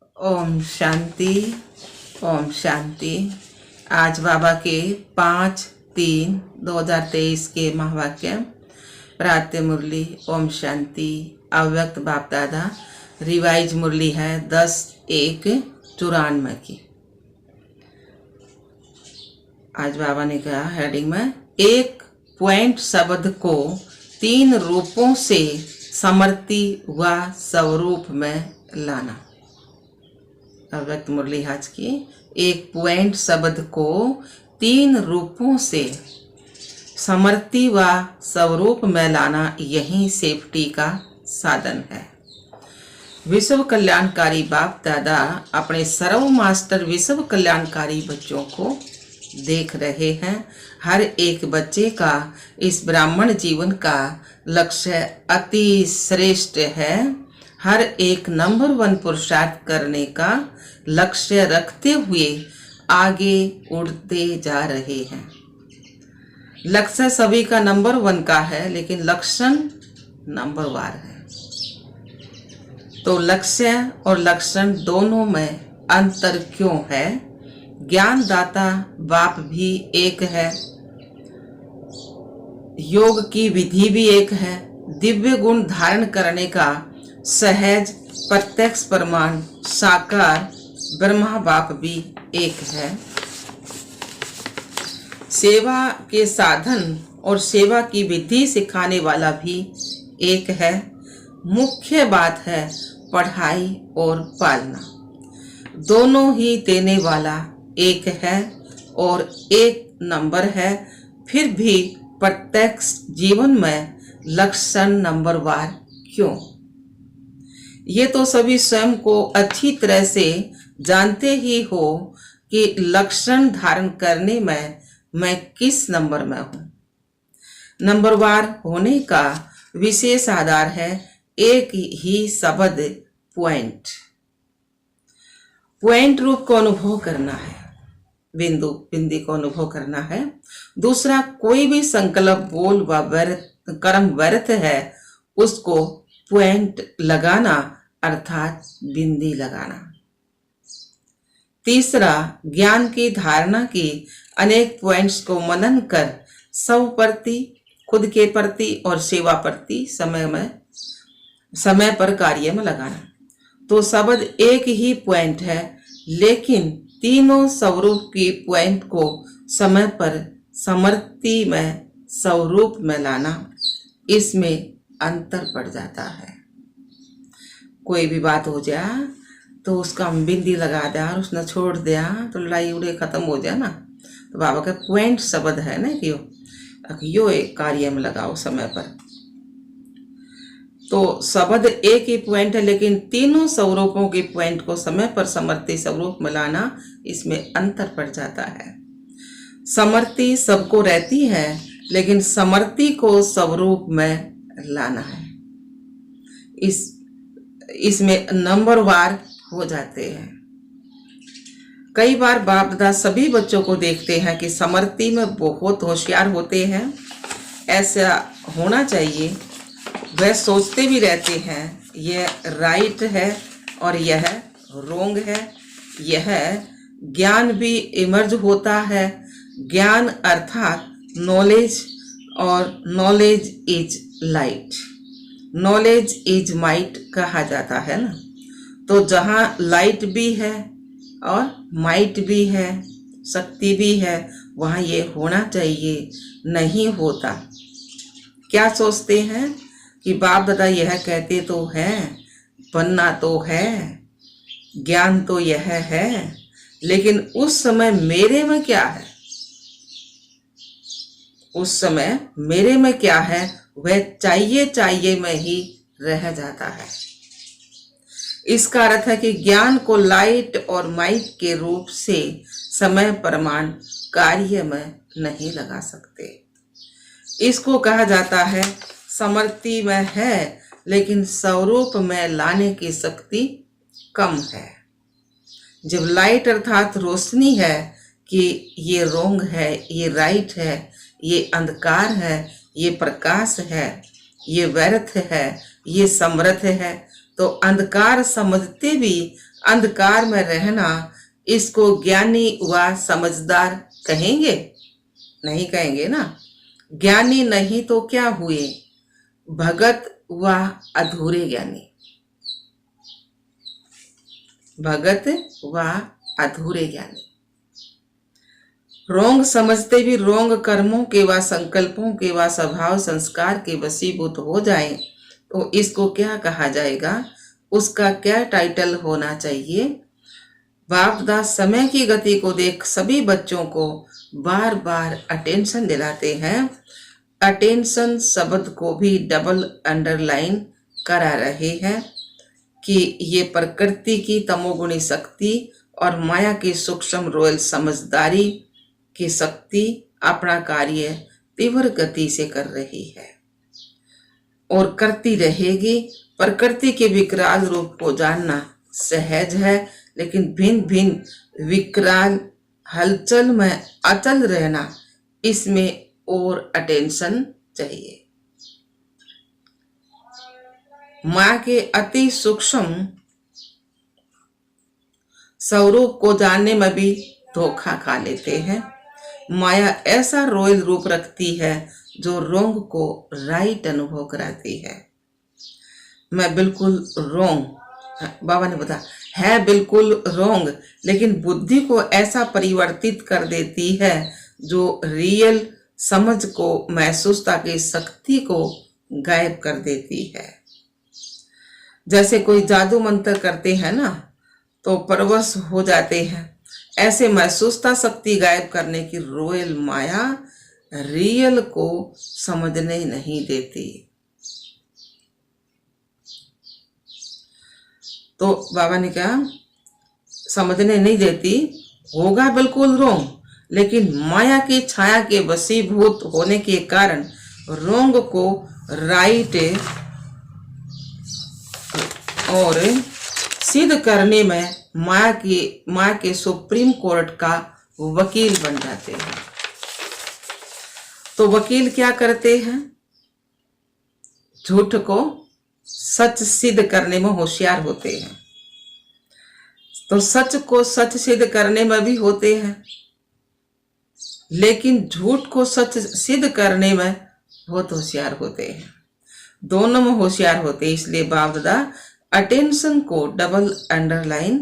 ओम शांति। ओम शांति। आज बाबा के 5/3/2023 के महावाक्य प्रातः मुरली ओम शांति अव्यक्त बाप दादा रिवाइज मुरली है 10/1/94 की। आज बाबा ने कहा हेडिंग में एक पॉइंट शब्द को 3 रूपों से समर्ति व स्वरूप में लाना। अव्यक्त मुरली आज की एक पॉइंट शब्द को 3 रूपों से समर्ति व स्वरूप में लाना यही सेफ्टी का साधन है। विश्व कल्याणकारी बाप दादा अपने सर्व मास्टर विश्व कल्याणकारी बच्चों को देख रहे हैं। हर एक बच्चे का इस ब्राह्मण जीवन का लक्ष्य अति श्रेष्ठ है। हर एक नंबर 1 पुरुषार्थ करने का लक्ष्य रखते हुए आगे उड़ते जा रहे हैं। लक्ष्य सभी का नंबर 1 का है, लेकिन लक्षण नंबर वार है। तो लक्ष्य और लक्षण दोनों में अंतर क्यों है? ज्ञानदाता बाप भी एक है, योग की विधि भी एक है, दिव्य गुण धारण करने का सहज प्रत्यक्ष प्रमाण साकार ब्रह्मा बाप भी एक है। सेवा के साधन और सेवा की विधि सिखाने वाला भी एक है। मुख्य बात है पढ़ाई और पालना। दोनों ही देने वाला एक है और एक नंबर है। फिर भी प्रत्यक्ष जीवन में लक्षण नंबर वार क्यों? ये तो सभी स्वयं को अच्छी तरह से जानते ही हो कि लक्षण धारण करने में मैं किस नंबर में हूं। नंबरवार होने का विशेष आधार है एक ही शब्द पॉइंट रूप को अनुभव करना है, बिंदु बिंदी को अनुभव करना है। दूसरा कोई भी संकल्प बोल व कर्म व्यर्थ है, उसको पॉइंट लगाना अर्थात बिंदी लगाना। तीसरा ज्ञान की धारणा की अनेक पॉइंट्स को मनन कर सब प्रति, खुद के प्रति और सेवा प्रति समय पर कार्य में लगाना। तो शब्द एक ही पॉइंट है, लेकिन तीनों स्वरूप की पॉइंट को समय पर समर्ति में स्वरूप में लाना, इसमें अंतर पड़ जाता है। कोई भी बात हो जाए तो उसका हम बिंदी लगा दिया और उसने छोड़ दिया तो लड़ाई उड़े खत्म हो जाए ना। तो बाबा का पॉइंट शब्द है ना कि यो एक कार्य में लगाओ समय पर। तो शब्द एक ही पॉइंट है, लेकिन तीनों स्वरूपों के पॉइंट को समय पर समर्ति स्वरूप में लाना, इसमें अंतर पड़ जाता है। समर्ति सबको रहती है, लेकिन समर्ति को स्वरूप में लाना है। इसमें नंबर वार हो जाते हैं। कई बार बाप दादा सभी बच्चों को देखते हैं कि समर्ति में बहुत होशियार होते हैं, ऐसा होना चाहिए। वह सोचते भी रहते हैं यह राइट है और यह रोंग है। यह ज्ञान भी इमर्ज होता है। ज्ञान अर्थात नॉलेज, और knowledge is light, knowledge is might कहा जाता है ना। तो जहाँ लाइट भी है और माइट भी है, शक्ति भी है, वहाँ ये होना चाहिए, नहीं होता। क्या सोचते हैं कि बाप दादा यह कहते तो हैं, बनना तो है, ज्ञान तो यह है, लेकिन उस समय मेरे में क्या है? उस समय मेरे में क्या है? वह चाहिए में ही रह जाता है। इसका अर्थ है कि ज्ञान को लाइट और माइट के रूप से समय प्रमाण कार्य में नहीं लगा सकते। इसको कहा जाता है समर्ति में है, लेकिन स्वरूप में लाने की शक्ति कम है। जब लाइट अर्थात रोशनी है कि ये रोंग है, ये राइट है, ये अंधकार है, ये प्रकाश है, ये व्यर्थ है, ये समर्थ है, तो अंधकार समझते भी अंधकार में रहना, इसको ज्ञानी व समझदार कहेंगे? नहीं कहेंगे ना। ज्ञानी नहीं तो क्या हुए? भगत व अधूरे ज्ञानी। भगत व अधूरे ज्ञानी। रोंग समझते भी रोंग कर्मों के व संकल्पों के व स्वभाव संस्कार के वशीभूत हो जाए तो इसको क्या कहा जाएगा? उसका क्या टाइटल होना चाहिए? बाप दास समय की गति को देख सभी बच्चों को बार बार अटेंशन दिलाते हैं। अटेंशन शब्द को भी डबल अंडरलाइन करा रहे हैं कि ये प्रकृति की तमोगुणी शक्ति और माया की सूक्ष्म रोयल समझदारी की शक्ति अपना कार्य तीव्र गति से कर रही है और करती रहेगी। प्रकृति के विकराल रूप को जानना सहज है, लेकिन भिन्न भिन्न विकराल हलचल में अचल रहना, इसमें और अटेंशन चाहिए। मां के अति सूक्ष्म स्वरूप को जानने में भी धोखा खा लेते हैं। माया ऐसा रॉयल रूप रखती है जो रोंग को राइट अनुभव कराती है। मैं बिल्कुल रोंग, बाबा ने बताया है बिल्कुल रोंग, लेकिन बुद्धि को ऐसा परिवर्तित कर देती है जो रियल समझ को, महसूसता की शक्ति को गायब कर देती है। जैसे कोई जादू मंत्र करते हैं ना तो परवश हो जाते हैं, ऐसे महसूसता शक्ति गायब करने की रॉयल माया रियल को समझने नहीं देती। तो बाबा ने कहा समझने नहीं देती, होगा बिल्कुल रोंग, लेकिन माया की छाया के वशीभूत होने के कारण रोंग को राइट और सिद्ध करने में माया के सुप्रीम कोर्ट का वकील बन जाते हैं। तो वकील क्या करते हैं? झूठ को सच सिद्ध करने में होशियार होते हैं। तो सच को सच सिद्ध करने में भी होते हैं, लेकिन झूठ को सच सिद्ध करने में बहुत होशियार होते हैं। दोनों में होशियार होते हैं। इसलिए बाप दादा अटेंशन को डबल अंडरलाइन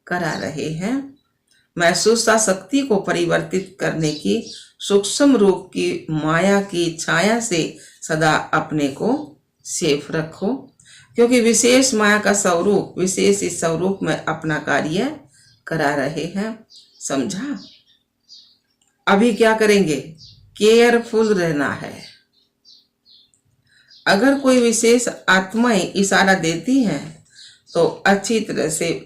करा रहे हैं। महसूसा शक्ति को परिवर्तित करने की सूक्ष्म रूप की माया की छाया से सदा अपने को सेफ रखो, क्योंकि विशेष माया का स्वरूप विशेष इस स्वरूप में अपना कार्य करा रहे हैं। समझा? अभी क्या करेंगे? केयरफुल रहना है। अगर कोई विशेष आत्माएं इशारा देती हैं तो अच्छी तरह से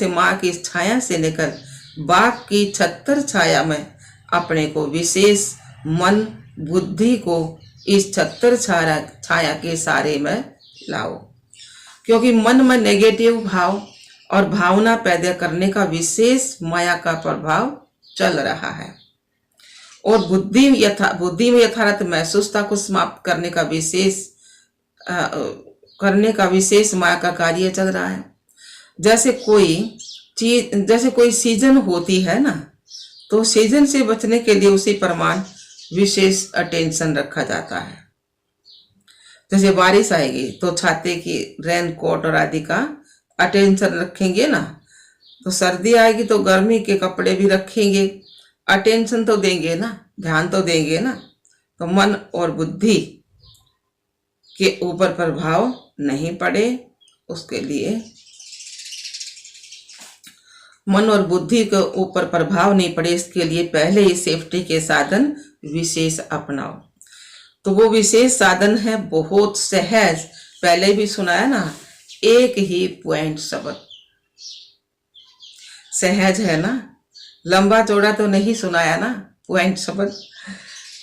माया की छाया से निकल बाप की छत्तर छाया में अपने को विशेष मन बुद्धि को इस छत्तर छाया के सारे में लाओ, क्योंकि मन में नेगेटिव भाव और भावना पैदा करने का विशेष माया का प्रभाव चल रहा है और बुद्धि में यथार्थ महसूसता को समाप्त करने का विशेष माया का कार्य चल रहा है। जैसे कोई सीजन होती है ना, तो सीजन से बचने के लिए उसी प्रमाण विशेष अटेंशन रखा जाता है। जैसे बारिश आएगी तो छाते की, रेन कोट और आदि का अटेंशन रखेंगे ना, तो सर्दी आएगी तो गर्मी के कपड़े भी रखेंगे, अटेंशन तो देंगे ना, ध्यान तो देंगे ना। तो मन और बुद्धि के ऊपर प्रभाव नहीं पड़े, उसके लिए मन और बुद्धि के ऊपर प्रभाव नहीं पड़े, इसके लिए पहले ही सेफ्टी के साधन विशेष अपनाओ। तो वो विशेष साधन है बहुत सहज, पहले भी सुनाया ना, एक ही पॉइंट शब्द। सहज है ना, लंबा चौड़ा तो नहीं सुनाया ना, पॉइंट शब्द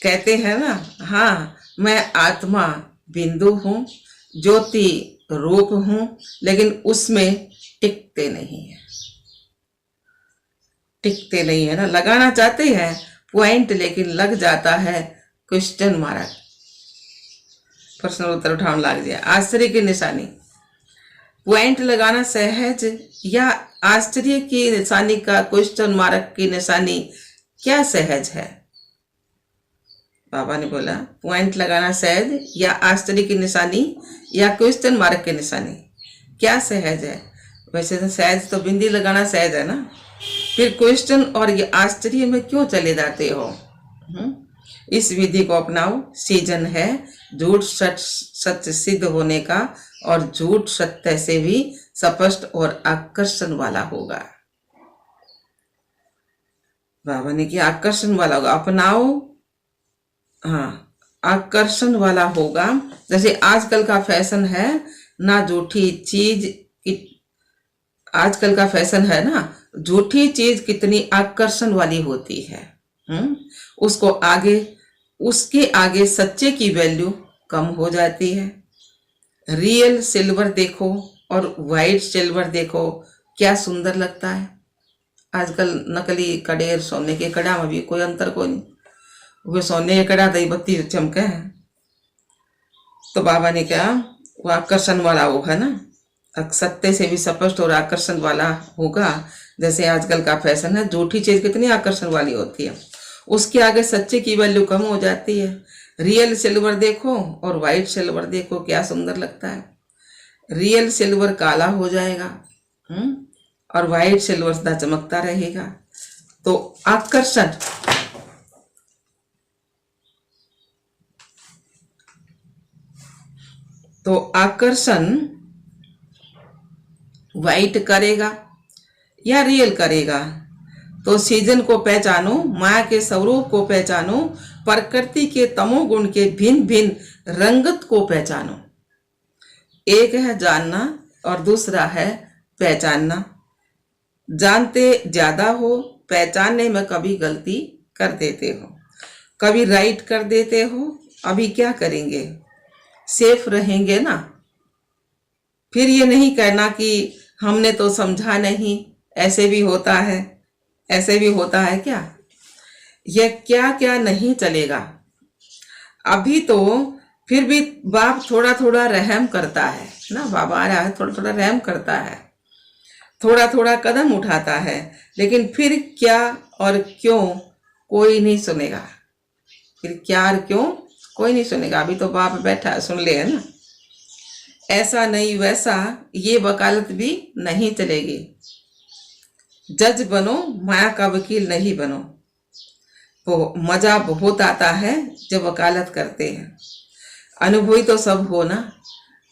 कहते हैं ना। हाँ, मैं आत्मा बिंदु हूं, ज्योति रूप हूं, लेकिन उसमें टिकते नहीं है ना। लगाना चाहते हैं पॉइंट, लेकिन लग जाता है क्वेश्चन मार्क। प्रश्न उत्तर उठाने लग गया। आश्चर्य की निशानी, पॉइंट लगाना सहज या आश्चर्य की निशानी का क्वेश्चन मार्क की निशानी क्या सहज है? बाबा ने बोला पॉइंट लगाना सहज या आश्चर्य की निशानी या क्वेश्चन मार्क की निशानी क्या सहज है? वैसे तो सहज तो बिंदी लगाना सहज है ना, फिर क्वेश्चन और ये आश्चर्य में क्यों चले जाते हो? इस विधि को अपनाओ। सीजन है झूठ सत्य सिद्ध होने का और झूठ सत्य से भी स्पष्ट और आकर्षण वाला होगा। बाबा ने किया आकर्षण वाला होगा, अपनाओ। हाँ, आकर्षण वाला होगा। जैसे आजकल का फैशन है ना, झूठी चीज की, आजकल का फैशन है ना, झूठी चीज कितनी आकर्षण वाली होती है। उसको आगे, उसके आगे सच्चे की वैल्यू कम हो जाती है। रियल सिल्वर देखो और वाइट सिल्वर देखो, क्या सुंदर लगता है। आजकल नकली कड़े सोने के कड़ा में भी कोई अंतर कोई नहीं, वो सोने के कड़ा दही बत्ती चमके है। तो बाबा ने कहा वो आकर्षण वाला वो है ना, सत्य से भी स्पष्ट और आकर्षण वाला होगा। जैसे आजकल का फैशन है, झूठी चीज कितनी आकर्षण वाली होती है, उसके आगे सच्चे की वैल्यू कम हो जाती है। रियल सिल्वर देखो और वाइट सिल्वर देखो, क्या सुंदर लगता है। रियल सिल्वर काला हो जाएगा और वाइट सिल्वर सदा चमकता रहेगा। तो आकर्षण, तो आकर्षण वाइट करेगा या रियल करेगा? तो सीजन को पहचानो, माया के स्वरूप को पहचानो, प्रकृति के तमोगुण के भिन्न भिन्न रंगत को पहचानो। एक है जानना और दूसरा है पहचानना। जानते ज्यादा हो, पहचानने में कभी गलती कर देते हो, कभी राइट कर देते हो। अभी क्या करेंगे? सेफ रहेंगे ना। फिर ये नहीं कहना कि हमने तो समझा नहीं, ऐसे भी होता है, ऐसे भी होता है क्या? यह क्या क्या नहीं चलेगा। अभी तो फिर भी बाप थोड़ा थोड़ा रहम करता है ना, बाबा आ रहा है, थोड़ा थोड़ा रहम करता है, थोड़ा थोड़ा कदम उठाता है, लेकिन फिर क्या और क्यों कोई नहीं सुनेगा। फिर क्या और क्यों कोई नहीं सुनेगा। अभी तो बाप बैठा सुन ले, है ना। ऐसा नहीं वैसा ये वकालत भी नहीं चलेगी। जज बनो, माया का वकील नहीं बनो। वो मजा बहुत आता है जब वकालत करते हैं। अनुभवी तो सब हो ना,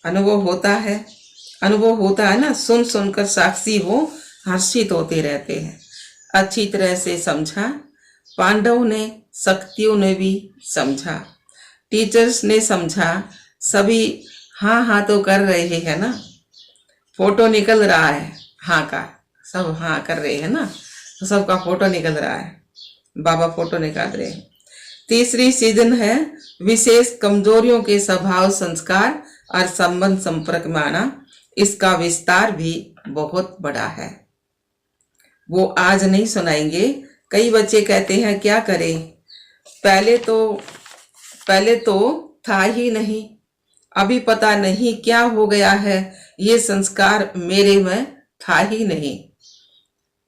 अनुभव होता है, अनुभव होता है ना। सुन सुनकर साक्षी हो हर्षित होते रहते हैं। अच्छी तरह से समझा, पांडव ने, शक्तियों ने भी समझा, टीचर्स ने समझा, सभी हाँ हाँ तो कर रहे हैं ना। फोटो निकल रहा है हाँ का, सब हाँ कर रहे हैं ना, तो सबका फोटो निकल रहा है, बाबा फोटो निकाल रहे हैं। तीसरी सीजन है विशेष कमजोरियों के स्वभाव, संस्कार और संबंध संपर्क में आना। इसका विस्तार भी बहुत बड़ा है, वो आज नहीं सुनाएंगे। कई बच्चे कहते हैं क्या करें, पहले तो था ही नहीं, अभी पता नहीं क्या हो गया है, ये संस्कार मेरे में था ही नहीं।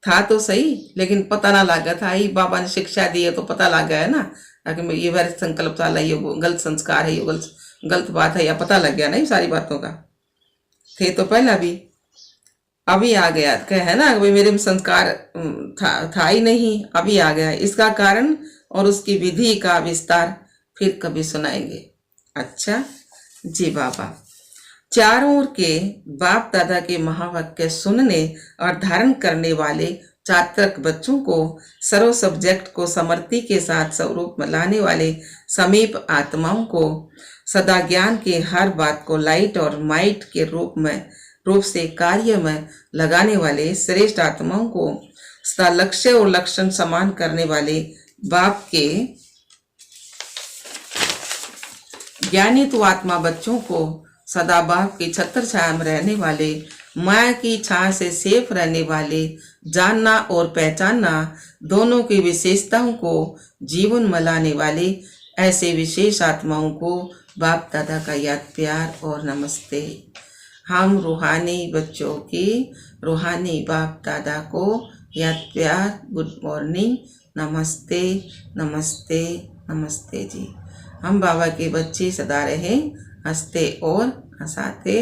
था तो सही लेकिन पता ना लगा था, ही बाबा ने शिक्षा दी है तो पता लग गया है ना, ताकि ये वैर संकल्प चाला, ये गलत संस्कार है, ये गलत बात है, या पता लग गया नहीं सारी बातों का। थे तो पहला भी, अभी आ गया है ना, भाई मेरे में संस्कार था ही नहीं, अभी आ गया। इसका कारण और उसकी विधि का विस्तार फिर कभी सुनाएंगे। अच्छा जी बाबा। चारों ओर के बाप दादा के महावाक्य सुनने और धारण करने वाले चातक बच्चों को, सर्व सब्जेक्ट को समृद्धि के साथ स्वरूप में लाने वाले समीप आत्माओं को, सदा ज्ञान के हर बात को लाइट और माइट के रूप से कार्य में लगाने वाले श्रेष्ठ आत्माओं को, सदा लक्ष्य और लक्षण समान करने वाले बाप के ज्ञानी तो आत्मा बच्चों को, सदा बाप की छत्र छाया में रहने वाले, माया की छाया से सेफ रहने वाले, जानना और पहचानना दोनों की विशेषताओं को जीवन में लाने वाले ऐसे विशेष आत्माओं को बाप दादा का याद प्यार और नमस्ते। हम रूहानी बच्चों की रूहानी बाप दादा को याद प्यार गुड मॉर्निंग नमस्ते नमस्ते नमस्ते जी। हम बाबा के बच्चे सदा रहे हंसते और हंसाते।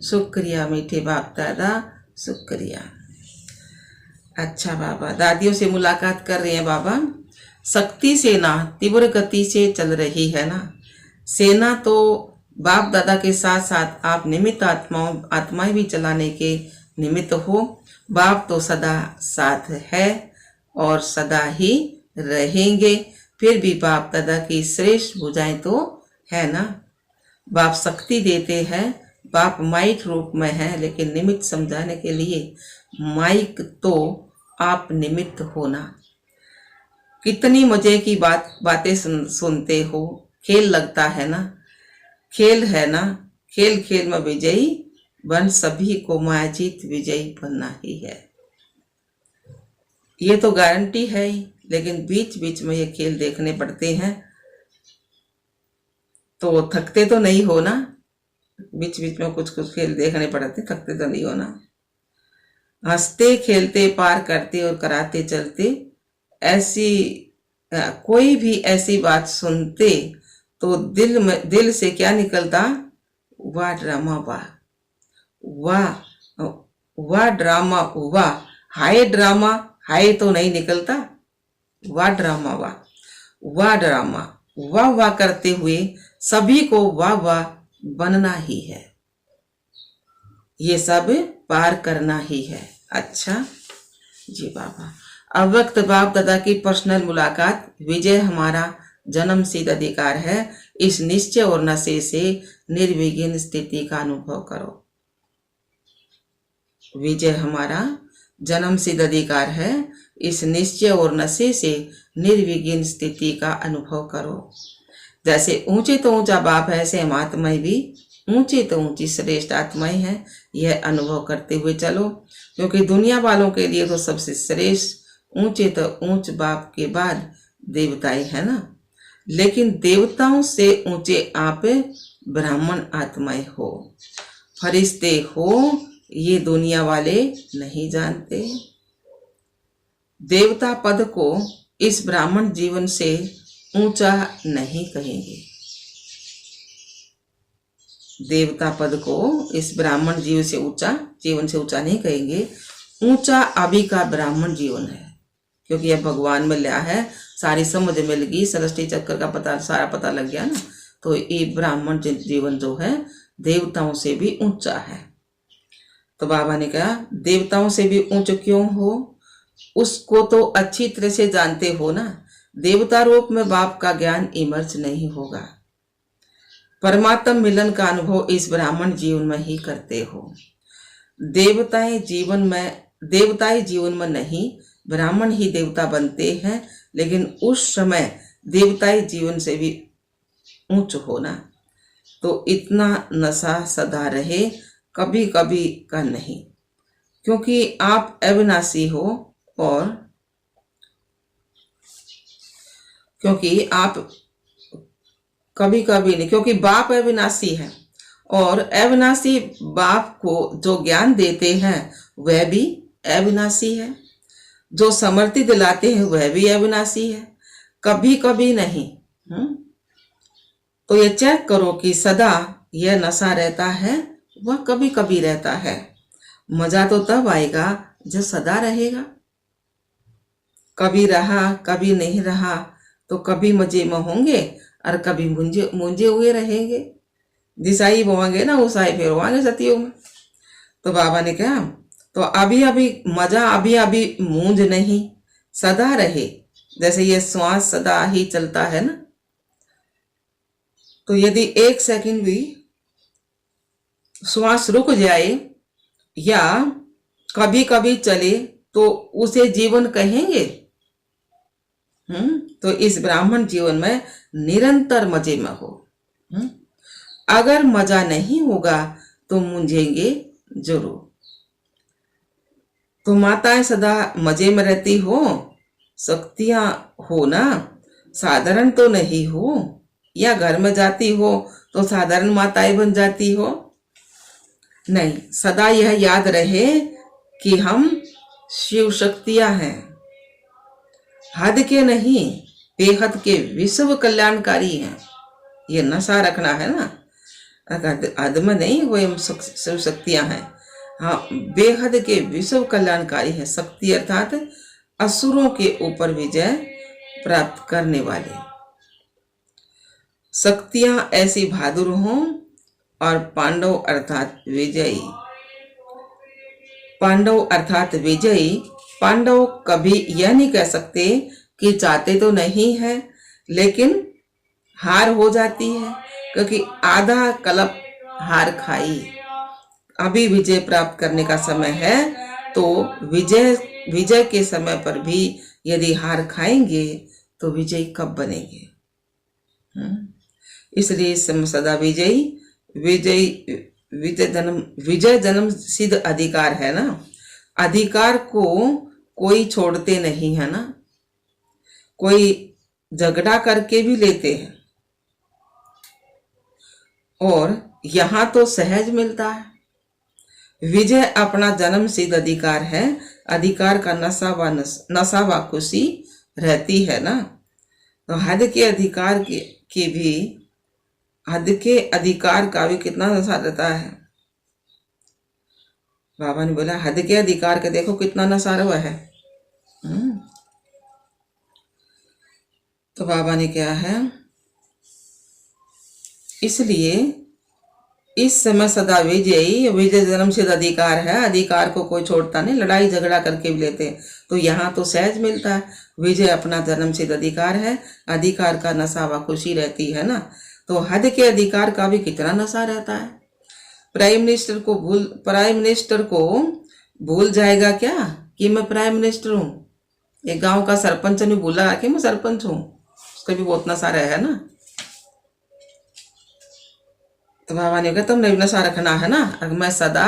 शुक्रिया मीठे बाप दादा, शुक्रिया। अच्छा बाबा, दादियों से मुलाकात कर रहे हैं बाबा। शक्ति सेना तीव्र गति से चल रही है ना। सेना तो बाप दादा के साथ साथ आप निमित्त आत्माएं भी चलाने के निमित्त हो। बाप तो सदा साथ है और सदा ही रहेंगे। फिर भी बाप दादा की श्रेष्ठ भुजाएं तो है ना। बाप शक्ति देते हैं, बाप माइक रूप में है, लेकिन निमित्त समझाने के लिए माइक तो आप निमित्त होना। कितनी मजे की बातें सुनते हो। खेल लगता है ना, खेल है ना। खेल खेल में विजयी बन, सभी को मायाजीत विजयी बनना ही है। ये तो गारंटी है ही, लेकिन बीच बीच में ये खेल देखने पड़ते हैं। तो थकते तो नहीं हो ना। बीच बीच में कुछ कुछ खेल देखने पड़ते, थकते तो नहीं हो ना। हंसते खेलते पार करते और कराते चलते। ऐसी कोई भी ऐसी बात सुनते तो दिल से क्या निकलता? वाह ड्रामा वाह, वाह वाह ड्रामा वाह। हाय ड्रामा हाय तो नहीं निकलता। वाह ड्रामा वाह, वाह ड्रामा वाह वाह करते हुए सभी को वाह वाह बनना ही है। ये सब पार करना ही है। अच्छा जी बाबा। अब वक्त बाप दादा की पर्सनल मुलाकात। विजय हमारा जन्म सिद्ध अधिकार है। इस निश्चय और नशे से निर्विघ्न स्थिति का अनुभव करो। विजय हमारा जन्म सिद्ध अधिकार है। इस निश्चय और नशे से निर्विघ्न स्थिति का अनुभव करो। जैसे ऊंचे तो ऊंचा बाप है, ऐसे हम आत्माएं भी ऊंची तो ऊंची श्रेष्ठ आत्माएं हैं। यह अनुभव करते हुए चलो, क्योंकि दुनिया वालों के लिए तो सबसे श्रेष्ठ ऊंचे तो ऊंच बाप के बाद देवताएं है ना। लेकिन देवताओं से ऊंचे आप ब्राह्मण आत्माएं हो, फरिश्ते हो। ये दुनिया वाले नहीं जानते। देवता पद को इस ब्राह्मण जीवन से ऊंचा नहीं कहेंगे। देवता पद को इस ब्राह्मण जीवन से ऊंचा नहीं कहेंगे। ऊंचा अभी का ब्राह्मण जीवन है, क्योंकि यह भगवान में लिया है। सारी समझ मिल गई, सृष्टि चक्र का सारा पता लग गया ना। तो ये ब्राह्मण जीवन जो है देवताओं से भी ऊंचा है। तो बाबा ने कहा देवताओं से भी ऊंच क्यों हो, उसको तो अच्छी तरह से जानते हो ना। देवता रूप में बाप का ज्ञान इमर्ज नहीं होगा। परमात्मा मिलन का अनुभव इस ब्राह्मण जीवन में ही करते हो। देवताएं जीवन में नहीं, ब्राह्मण ही देवता बनते हैं। लेकिन उस समय देवताएं जीवन से भी ऊंच होना। तो इतना नशा सदा रहे, कभी कभी का नहीं, क्योंकि आप अविनाशी हो। और क्योंकि आप कभी कभी नहीं, क्योंकि बाप अविनाशी है। और अविनाशी बाप को जो ज्ञान देते हैं वह भी अविनाशी है। जो समृद्धि दिलाते हैं वह भी अविनाशी है, कभी कभी नहीं। तो ये चेक करो कि सदा यह नशा रहता है, वह कभी कभी रहता है। मजा तो तब आएगा जब सदा रहेगा। कभी रहा कभी नहीं रहा, तो कभी मजे में होंगे और कभी मुंजे हुए रहेंगे। दिशाई बोवांगे ना उसाई फिर होंगे सतयुग में। तो बाबा ने कहा तो अभी अभी मजा अभी मूंज नहीं, सदा रहे। जैसे ये श्वास सदा ही चलता है ना। तो यदि 1 सेकंड भी श्वास रुक जाए या कभी कभी चले तो उसे जीवन कहेंगे। तो इस ब्राह्मण जीवन में निरंतर मजे में हो। अगर मजा नहीं होगा तो मुंझेंगे जरूर। तो माताएं सदा मजे में रहती हो, शक्तियां हो ना। साधारण तो नहीं हो, या घर में जाती हो तो साधारण माताएं बन जाती हो। नहीं, सदा यह याद रहे कि हम शिव शक्तियां हैं, हद के नहीं, बेहद के विश्व कल्याणकारी हैं। ये नशा रखना है ना, हद में नहीं, वो हम शिव शक्तियां हैं। हाँ, बेहद के विश्व कल्याणकारी है। शक्ति अर्थात असुरों के ऊपर विजय प्राप्त करने वाले। शक्तियां ऐसी बहादुर हों, और पांडव अर्थात विजयी। पांडव अर्थात विजयी। पांडव कभी यह नहीं कह सकते कि चाहते तो नहीं है, लेकिन हार हो जाती है, क्योंकि आधा कलप हार खाई। अभी विजय प्राप्त करने का समय है, तो विजय के समय पर भी यदि हार खाएंगे तो विजयी कब बनेंगे। इसलिए सदा विजयी। विजय जन्म सिद्ध अधिकार है ना। अधिकार को कोई छोड़ते नहीं है ना, कोई झगड़ा करके भी लेते हैं, और यहां तो सहज मिलता है। विजय अपना जन्म सिद्ध अधिकार है। अधिकार का नशा व खुशी रहती है ना। तो हद के अधिकार की भी, हद के अधिकार का भी कितना नशा रहता है। बाबा ने बोला हद के अधिकार का देखो कितना नशा हुआ है। तो बाबा ने क्या है, इसलिए इस समय सदा विजयी। विजय जन्म सिद्ध अधिकार है, अधिकार को कोई छोड़ता नहीं, लड़ाई झगड़ा करके भी लेते हैं, तो यहाँ तो सहज मिलता है। विजय अपना जन्म सिद्ध अधिकार है, अधिकार का नशा व खुशी रहती है ना। तो हद के अधिकार का भी कितना नशा रहता है। प्राइम मिनिस्टर को भूल जाएगा क्या कि मैं प्राइम मिनिस्टर हूँ। एक गांव का सरपंच ने भूला कि मैं सरपंच हूँ, उसका भी बहुत नशा है ना। तो बाबा ने कहा तुमने नशा रखना है ना, मैं सदा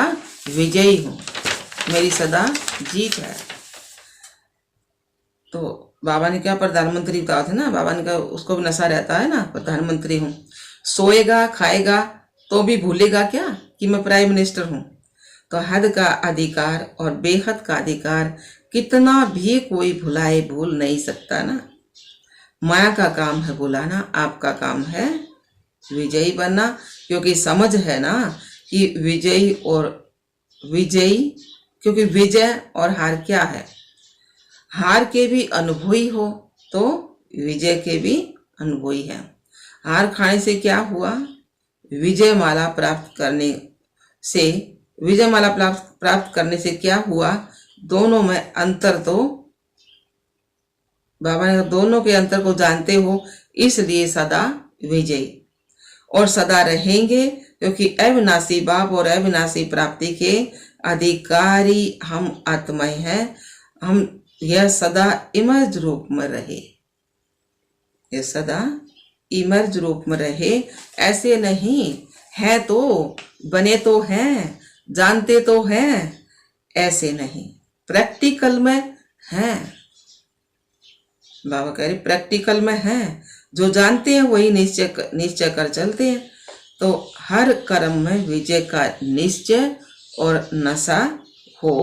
विजयी हूँ, मेरी सदा जीत है। तो बाबा ने क्या प्रधानमंत्री कहा था ना, बाबा ने कहा उसको भी नशा रहता है ना, प्रधानमंत्री हूँ। सोएगा खाएगा तो भी भूलेगा क्या कि मैं प्राइम मिनिस्टर हूँ। तो हद का अधिकार और बेहद का अधिकार कितना भी कोई भुलाए, भूल नहीं सकता ना। माया का काम है भुलाना, आपका काम है विजयी बनना। क्योंकि समझ है ना कि क्योंकि विजय और हार क्या है। हार के भी अनुभवी हो तो विजय के भी अनुभवी है। हार खाने से क्या हुआ, विजय माला प्राप्त करने से क्या हुआ, दोनों में अंतर, तो बाबा ने दोनों के अंतर को जानते हो, इसलिए सदा विजयी और सदा रहेंगे। क्योंकि अविनाशी बाप और अविनाशी प्राप्ति के अधिकारी हम आत्माएं हैं। हम यह सदा इमर्ज रूप में रहे, यह सदा इमर्ज रूप में रहे। ऐसे नहीं है तो बने तो हैं, जानते तो हैं, ऐसे नहीं, प्रैक्टिकल में हैं। बाबा कह रहे प्रैक्टिकल में हैं, जो जानते हैं वही निश्चय कर चलते हैं। तो हर कर्म में विजय का निश्चय और नशा हो।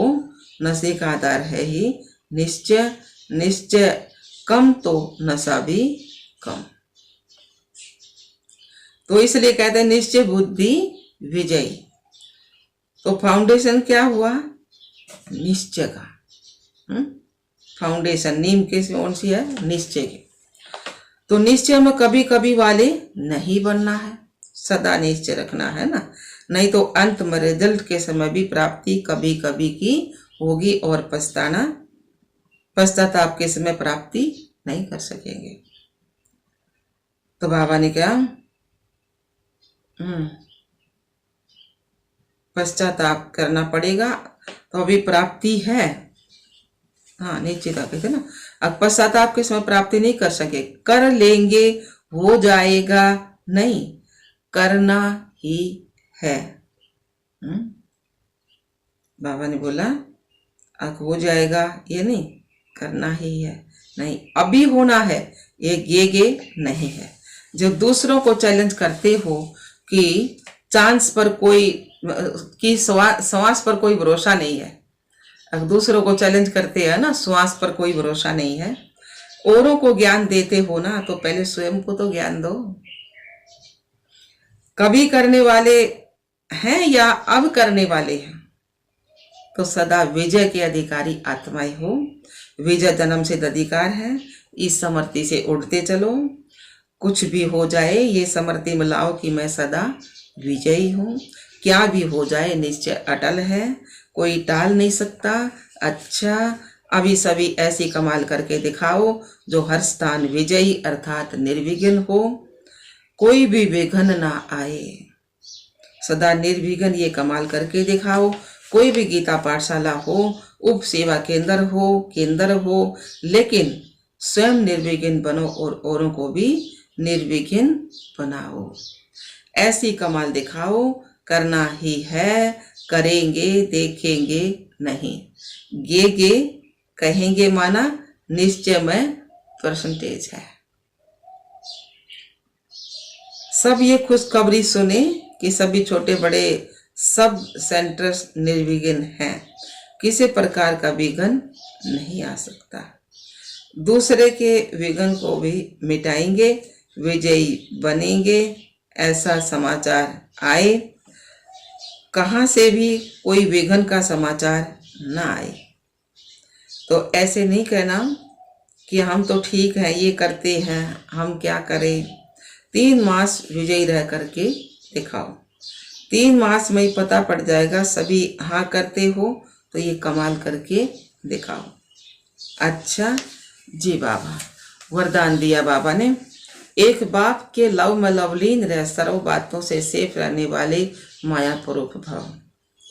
नशे का आधार है ही निश्चय। निश्चय कम तो नशा भी कम। तो इसलिए कहते हैं निश्चय बुद्धि विजयी। तो फाउंडेशन क्या हुआ, निश्चय का। फाउंडेशन नीम के कौन सी है, निश्चय की। तो निश्चय में कभी कभी वाले नहीं बनना है, सदा निश्चय रखना है ना। नहीं तो अंत में रिजल्ट के समय भी प्राप्ति कभी कभी की होगी, और पश्चाताप के समय प्राप्ति नहीं कर सकेंगे। तो बाबा ने क्या, पश्चाताप करना पड़ेगा, तो अभी प्राप्ति है। हाँ, नीचे का कहते ना, अब पश्चाताप के समय प्राप्ति नहीं कर सके, कर लेंगे, हो जाएगा नहीं, करना ही है। बाबा ने बोला अब हो जाएगा ये नहीं, करना ही है। नहीं, अभी होना है, ये गे नहीं है। जो दूसरों को चैलेंज करते हो कि चांस पर कोई कि श्वास पर कोई भरोसा नहीं है, अगर दूसरों को चैलेंज करते हैं ना, श्वास पर कोई भरोसा नहीं है, औरों को ज्ञान देते हो ना, तो पहले स्वयं को तो ज्ञान दो। कभी करने वाले हैं या अब करने वाले हैं, तो सदा विजय के अधिकारी आत्माएं हो। विजय जन्म से अधिकार है, इस समृद्धि से उड़ते चलो। कुछ भी हो जाए ये समृद्धि में लाओ कि मैं सदा विजयी हूँ। क्या भी हो जाए निश्चय अटल है, कोई टाल नहीं सकता। अच्छा, अभी सभी ऐसी कमाल करके दिखाओ जो हर स्थान विजयी अर्थात निर्विघ्न हो, कोई भी विघ्न ना आए। सदा निर्विघ्न ये कमाल करके दिखाओ। कोई भी गीता पाठशाला हो, उप सेवा केंद्र हो, लेकिन स्वयं निर्विघ्न बनो और औरों को भी निर्विघ्न बनाओ। ऐसी कमाल दिखाओ, करना ही है, करेंगे देखेंगे नहीं। गे कहेंगे माना निश्चय में परसेंटेज है। सब ये खुशखबरी सुने कि सभी छोटे बड़े सब सेंटर्स निर्विघ्न हैं, किसी प्रकार का विघ्न नहीं आ सकता। दूसरे के विघ्न को भी मिटाएंगे, विजयी बनेंगे, ऐसा समाचार आए। कहाँ से भी कोई विघ्न का समाचार ना आए। तो ऐसे नहीं कहना कि हम तो ठीक हैं, ये करते हैं, हम क्या करें। 3 मास विजयी रह करके दिखाओ। 3 मास में ही पता पड़ जाएगा, सभी हाँ करते हो तो ये कमाल करके दिखाओ। अच्छा जी बाबा, वरदान दिया बाबा ने। एक बाप के लव में लवलीन रह, सर्व बातों से सेफ रहने वाले माया पुरुष भव।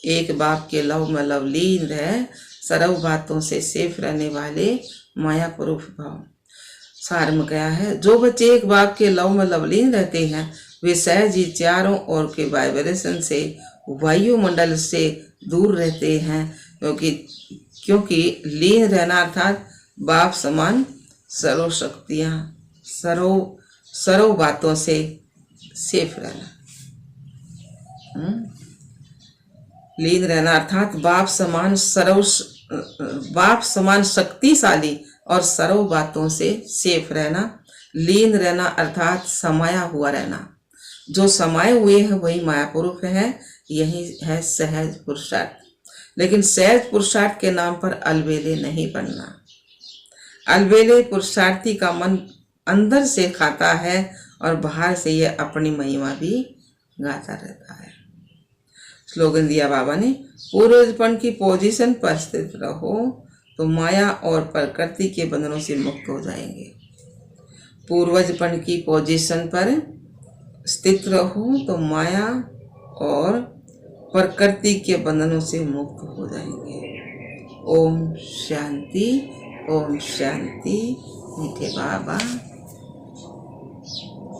एक बाप के लव में लवलीन रह, सर्व बातों से सेफ रहने वाले माया पुरुष भव। सार में गया है, जो बच्चे एक बाप के लव में लवलीन रहते हैं वे सहज ही चारों ओर के वाइब्रेशन से, वायुमंडल से दूर रहते हैं, क्योंकि लीन रहना अर्थात बाप समान सर्व शक्तियाँ, सर्व बातों से सेफ रहना। लीन रहना अर्थात बाप समान शक्तिशाली और सर्व बातों से सेफ रहना। लीन रहना अर्थात समाया हुआ रहना। जो समाये हुए हैं वही माया पुरुष है। यही है सहज पुरुषार्थ। लेकिन सहज पुरुषार्थ के नाम पर अलबेले नहीं बनना। अलबेले पुरुषार्थी का मन अंदर से खाता है और बाहर से यह अपनी महिमा भी गाता रहता है। स्लोगन दिया बाबा ने, पूर्वजपन की पोजीशन पर स्थित रहो तो माया और प्रकृति के बंधनों से मुक्त हो जाएंगे। पूर्वजपन की पोजीशन पर स्थित रहो तो माया और प्रकृति के बंधनों से मुक्त हो जाएंगे। ओम शांति, ओम शांति। मीठे बाबा।